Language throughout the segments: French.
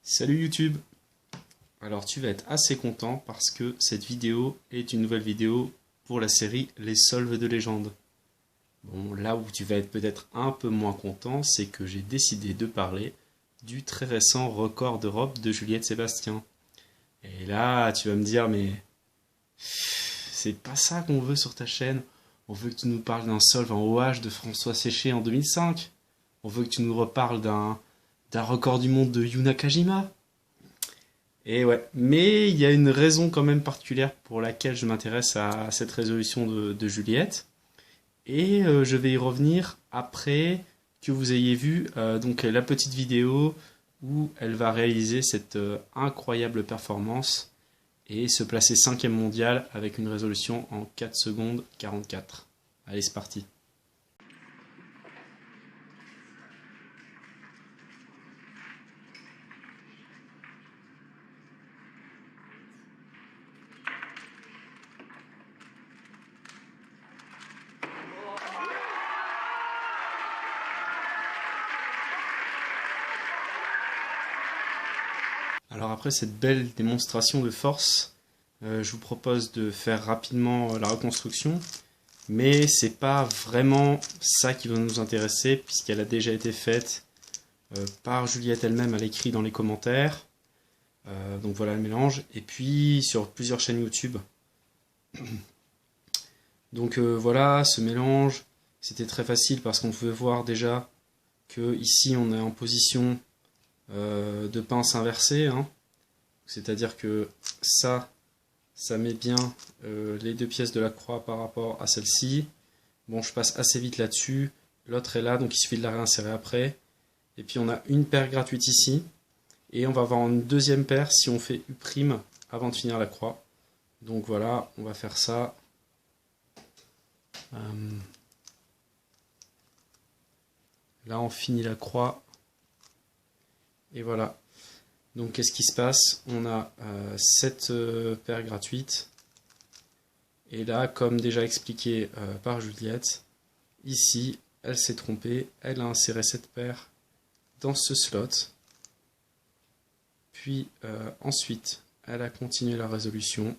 Salut YouTube! Alors tu vas être assez content parce que cette vidéo est une nouvelle vidéo pour la série Les Solves de légende. Bon, là où tu vas être peut-être un peu moins content, c'est que j'ai décidé de parler du très récent record d'Europe de Juliette Sébastien. Et là, tu vas me dire, mais c'est pas ça qu'on veut sur ta chaîne. On veut que tu nous parles d'un solve en OH de François Séché en 2005. On veut que tu nous reparles d'un record du monde de Yu Nakajima. Et ouais, mais il y a une raison quand même particulière pour laquelle je m'intéresse à cette résolution de Juliette. Et je vais y revenir après que vous ayez vu donc la petite vidéo où elle va réaliser cette incroyable performance et se placer 5e mondial avec une résolution en 4 secondes 44. Allez, c'est parti. Alors après cette belle démonstration de force, je vous propose de faire rapidement la reconstruction, mais c'est pas vraiment ça qui va nous intéresser puisqu'elle a déjà été faite par Juliette elle-même, elle écrit dans les commentaires. Donc voilà le mélange, et puis sur plusieurs chaînes YouTube. Donc voilà, ce mélange, c'était très facile parce qu'on pouvait voir déjà que ici on est en position de pince inversée, hein. C'est-à-dire que ça met bien les deux pièces de la croix par rapport à celle-ci. Bon, je passe assez vite là-dessus. L'autre est là, donc il suffit de la réinsérer après. Et puis on a une paire gratuite ici. Et on va avoir une deuxième paire si on fait U' avant de finir la croix. Donc voilà, on va faire ça. Là, on finit la croix. Et voilà. Donc qu'est-ce qui se passe? On a cette paire gratuite. Et là, comme déjà expliqué par Juliette, ici, elle s'est trompée. Elle a inséré cette paire dans ce slot. Puis ensuite, elle a continué la résolution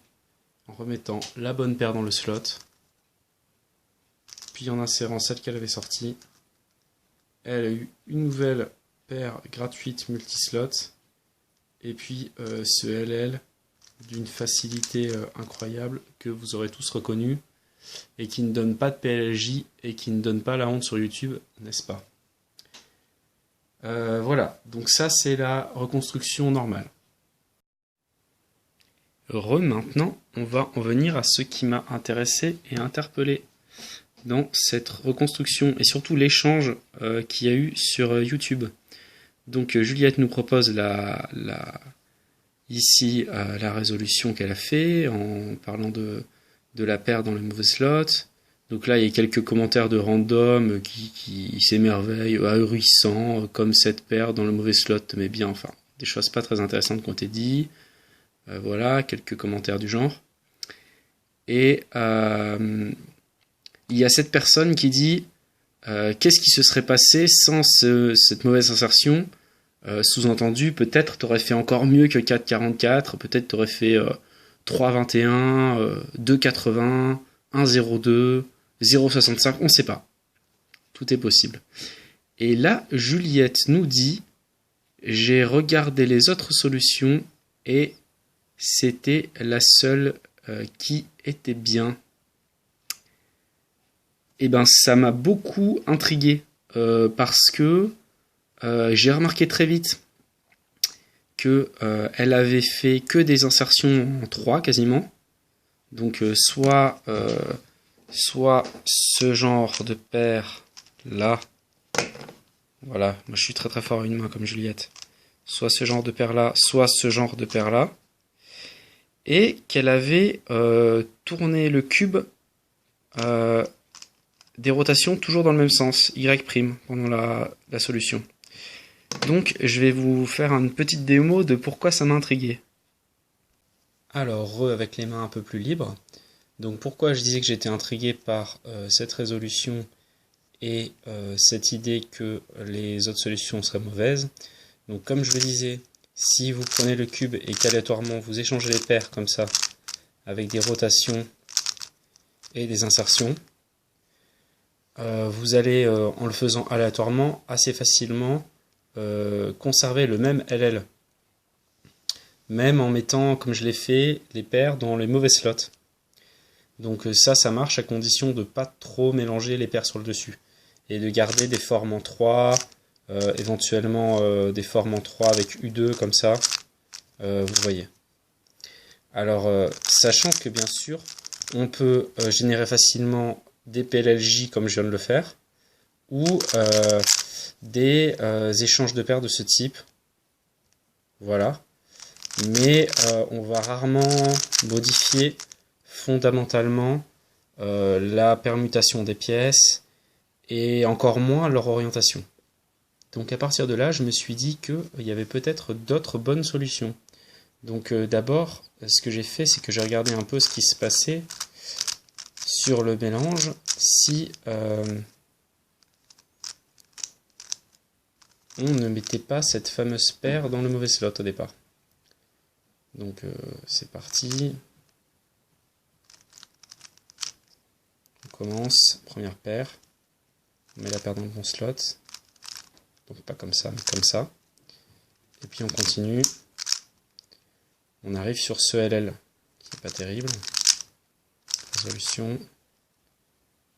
en remettant la bonne paire dans le slot. Puis en insérant celle qu'elle avait sortie. Elle a eu une nouvelle paire gratuite multislot. Et puis ce LL d'une facilité incroyable que vous aurez tous reconnu et qui ne donne pas de PLJ et qui ne donne pas la honte sur YouTube, n'est-ce pas? Voilà, donc ça c'est la reconstruction normale. Maintenant, on va en venir à ce qui m'a intéressé et interpellé dans cette reconstruction et surtout l'échange qu'il y a eu sur YouTube. Donc Juliette nous propose ici la résolution qu'elle a fait en parlant de la paire dans le mauvais slot. Donc là il y a quelques commentaires de random qui s'émerveillent, ahurissant, comme cette paire dans le mauvais slot, mais bien, enfin, des choses pas très intéressantes qui ont été dites. Voilà, quelques commentaires du genre. Et il y a cette personne qui dit qu'est-ce qui se serait passé sans cette mauvaise insertion? Sous-entendu, peut-être t'aurais fait encore mieux que 4,44, peut-être t'aurais fait 3,21, 2,80, 1,02, 0,65, on ne sait pas. Tout est possible. Et là, Juliette nous dit, j'ai regardé les autres solutions et c'était la seule qui était bien. Et ben ça m'a beaucoup intrigué parce que j'ai remarqué très vite que elle avait fait que des insertions en 3 quasiment. Donc soit ce genre de paire là. Voilà, moi je suis très très fort à une main comme Juliette. Soit ce genre de paire là, soit ce genre de paire là. Et qu'elle avait tourné le cube des rotations toujours dans le même sens, Y' pendant la solution. Donc je vais vous faire une petite démo de pourquoi ça m'a intrigué. Alors avec les mains un peu plus libres. Donc pourquoi je disais que j'étais intrigué par cette résolution et cette idée que les autres solutions seraient mauvaises. Donc comme je le disais, si vous prenez le cube et qu'aléatoirement vous échangez les paires comme ça, avec des rotations et des insertions, vous allez, en le faisant aléatoirement, assez facilement conserver le même LL. Même en mettant, comme je l'ai fait, les paires dans les mauvais slots. Donc ça marche à condition de ne pas trop mélanger les paires sur le dessus. Et de garder des formes en 3, éventuellement des formes en 3 avec U2 comme ça. Vous voyez. Alors, sachant que bien sûr, on peut générer facilement des PLLJ comme je viens de le faire, ou des échanges de paires de ce type. Voilà. Mais on va rarement modifier fondamentalement la permutation des pièces et encore moins leur orientation. Donc à partir de là, je me suis dit qu'il y avait peut-être d'autres bonnes solutions. Donc d'abord, ce que j'ai fait, c'est que j'ai regardé un peu ce qui se passait sur le mélange si on ne mettait pas cette fameuse paire dans le mauvais slot au départ. Donc c'est parti. On commence, première paire. On met la paire dans le bon slot. Donc pas comme ça, mais comme ça. Et puis on continue. On arrive sur ce LL, qui n'est pas terrible. Résolution.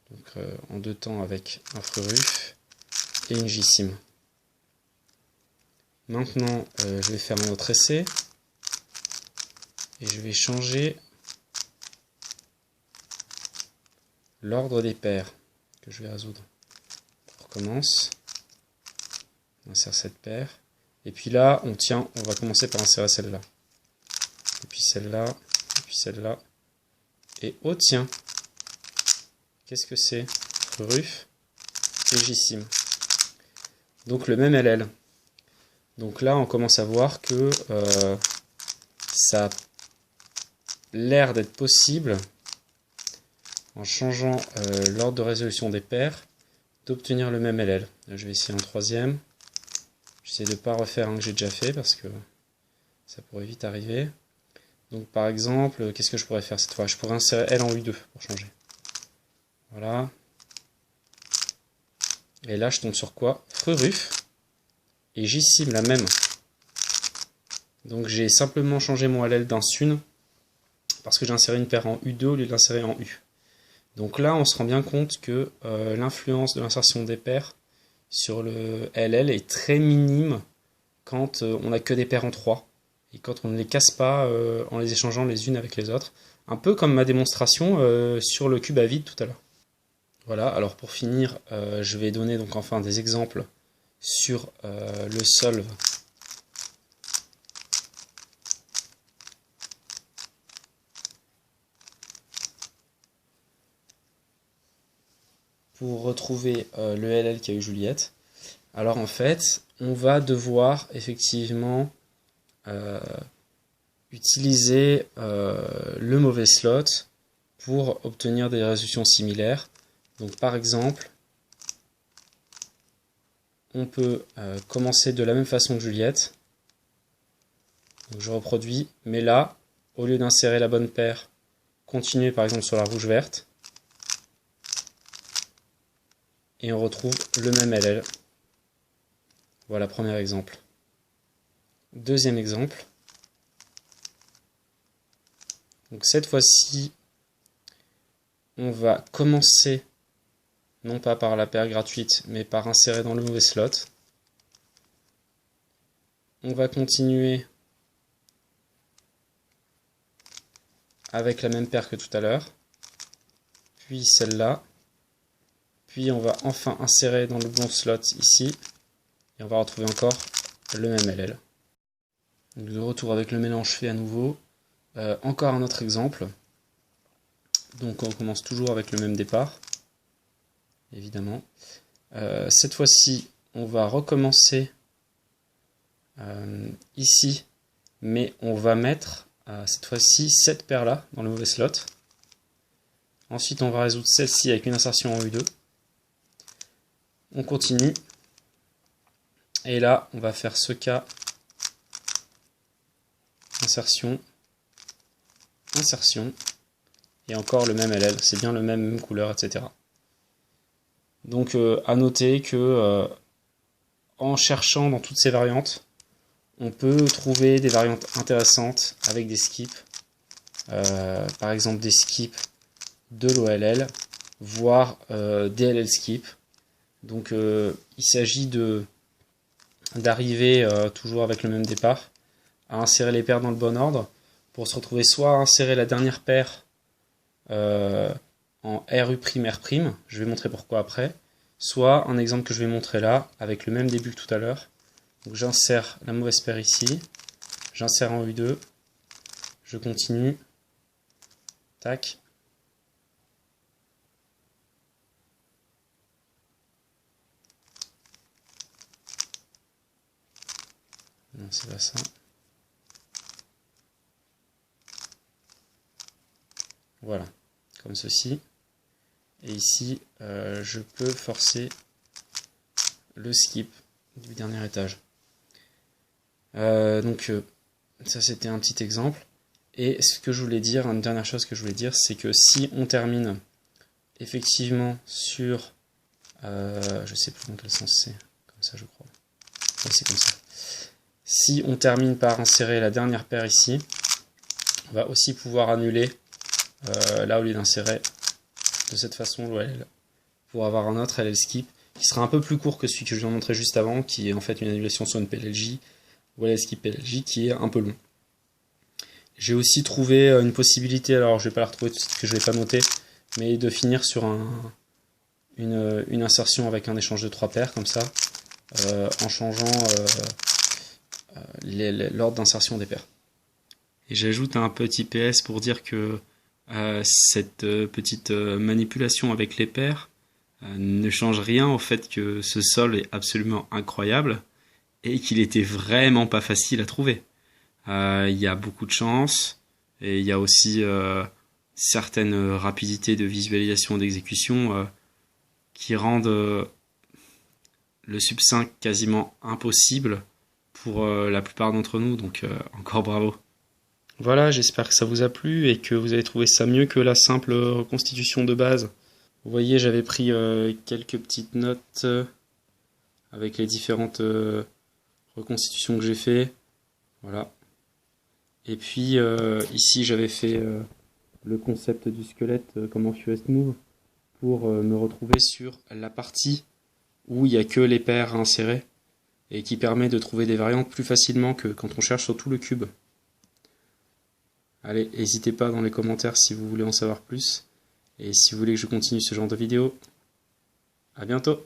Donc en deux temps avec un Fruruf et une J-Sim. Maintenant, je vais faire un autre essai. Et je vais changer l'ordre des paires que je vais résoudre. On recommence. On insère cette paire. Et puis là, on va commencer par insérer celle-là. Et puis celle-là. Et puis celle-là. Et oh tiens, qu'est-ce que c'est? Fruruf et J-Sim. Donc le même LL. Donc là, on commence à voir que ça a l'air d'être possible, en changeant l'ordre de résolution des paires, d'obtenir le même LL. Là, je vais essayer un troisième. J'essaie de ne pas refaire un que j'ai déjà fait parce que ça pourrait vite arriver. Donc par exemple, qu'est-ce que je pourrais faire cette fois? Je pourrais insérer L en U2 pour changer. Voilà. Et là, je tombe sur quoi? Fruruf. Et J-Sim la même. Donc j'ai simplement changé mon LL d'un SUN parce que j'ai inséré une paire en U2 au lieu de l'insérer en U. Donc là, on se rend bien compte que l'influence de l'insertion des paires sur le LL est très minime quand on n'a que des paires en 3 et quand on ne les casse pas en les échangeant les unes avec les autres. Un peu comme ma démonstration sur le cube à vide tout à l'heure. Voilà, alors pour finir, je vais donner donc enfin des exemples sur le solve. Pour retrouver le LL qu'a eu Juliette. Alors en fait, on va devoir effectivement utiliser le mauvais slot pour obtenir des résolutions similaires. Donc par exemple, on peut commencer de la même façon que Juliette. Donc je reproduis, mais là, au lieu d'insérer la bonne paire, continuer par exemple sur la rouge-verte. Et on retrouve le même LL. Voilà, premier exemple. Deuxième exemple. Donc cette fois-ci, on va commencer, non pas par la paire gratuite, mais par insérer dans le mauvais slot. On va continuer avec la même paire que tout à l'heure. Puis celle-là. Puis on va enfin insérer dans le bon slot ici. Et on va retrouver encore le même LL. Donc de retour avec le mélange fait à nouveau. Encore un autre exemple. Donc on commence toujours avec le même départ. Évidemment. Cette fois-ci, on va recommencer ici. Mais on va mettre cette fois-ci cette paire-là dans le mauvais slot. Ensuite, on va résoudre celle-ci avec une insertion en U2. On continue. Et là, on va faire ce cas insertion, insertion, et encore le même LL, c'est bien le même couleur, etc. Donc à noter que en cherchant dans toutes ces variantes, on peut trouver des variantes intéressantes avec des skips, par exemple des skips de l'OLL, voire des LL skips. Donc il s'agit d'arriver toujours avec le même départ, à insérer les paires dans le bon ordre, pour se retrouver soit à insérer la dernière paire en RU', R', je vais montrer pourquoi après, soit un exemple que je vais montrer là, avec le même début que tout à l'heure. Donc j'insère la mauvaise paire ici, j'insère en U2, je continue, tac. Non, c'est pas ça. Voilà, comme ceci. Et ici, je peux forcer le skip du dernier étage. Donc, ça c'était un petit exemple. Et ce que je voulais dire, une dernière chose que je voulais dire, c'est que si on termine effectivement sur... je sais plus dans quel sens c'est, comme ça je crois. Ouais, c'est comme ça. Si on termine par insérer la dernière paire ici, on va aussi pouvoir annuler, là au lieu d'insérer de cette façon l'OLL, pour avoir un autre LL skip qui sera un peu plus court que celui que je viens de montrer juste avant, qui est en fait une annulation sur une PLJ, ou LL skip PLJ, qui est un peu long. J'ai aussi trouvé une possibilité, alors je vais pas la retrouver tout de suite, que je vais pas noter, mais de finir sur une insertion avec un échange de 3 paires, comme ça, en changeant l'ordre d'insertion des paires. Et j'ajoute un petit PS pour dire que cette petite manipulation avec les paires ne change rien au fait que ce sol est absolument incroyable et qu'il était vraiment pas facile à trouver. Il y a beaucoup de chance et il y a aussi certaines rapidités de visualisation et d'exécution qui rendent le sub 5 quasiment impossible pour la plupart d'entre nous, donc encore bravo. Voilà, j'espère que ça vous a plu et que vous avez trouvé ça mieux que la simple reconstitution de base. Vous voyez, j'avais pris quelques petites notes avec les différentes reconstitutions que j'ai fait. Voilà. Et puis ici, j'avais fait le concept du squelette comme en Fewest Move pour me retrouver sur la partie où il n'y a que les paires à insérer et qui permet de trouver des variantes plus facilement que quand on cherche sur tout le cube. Allez, n'hésitez pas dans les commentaires si vous voulez en savoir plus et si vous voulez que je continue ce genre de vidéo. À bientôt!